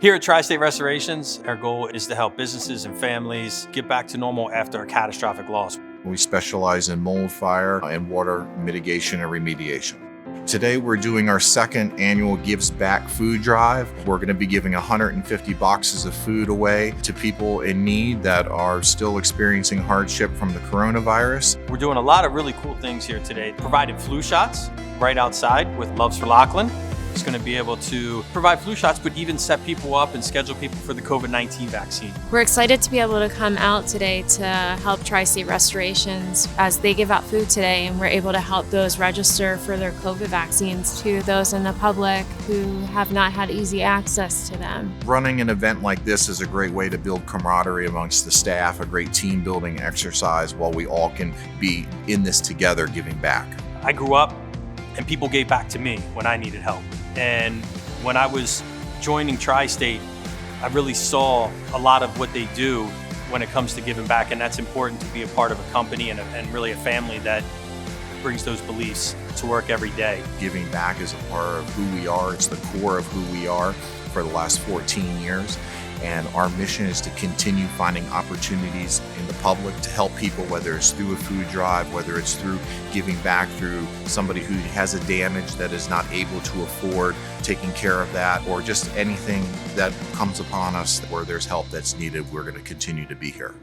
Here at Tri-State Restorations, our goal is to help businesses and families get back to normal after a catastrophic loss. We specialize in mold, fire, and water mitigation and remediation. Today we're doing our second annual Gives Back food drive. We're going to be giving 150 boxes of food away to people in need that are still experiencing hardship from the coronavirus. We're doing a lot of really cool things here today. Providing flu shots right outside with Loves for Lochlin. It's going to be able to provide flu shots, but even set people up and schedule people for the COVID-19 vaccine. We're excited to be able to come out today to help Tri-State Restorations as they give out food today, and we're able to help those register for their COVID vaccines to those in the public who have not had easy access to them. Running an event like this is a great way to build camaraderie amongst the staff, a great team building exercise while we all can be in this together giving back. I grew up and people gave back to me when I needed help. And when I was joining Tri-State, I really saw a lot of what they do when it comes to giving back, and that's important to be a part of a company and really a family that brings those beliefs to work every day. Giving back is a part of who we are. It's the core of who we are for the last 14 years. And our mission is to continue finding opportunities in the public to help people, whether it's through a food drive, whether it's through giving back through somebody who has a damage that is not able to afford taking care of that, or just anything that comes upon us where there's help that's needed. We're going to continue to be here.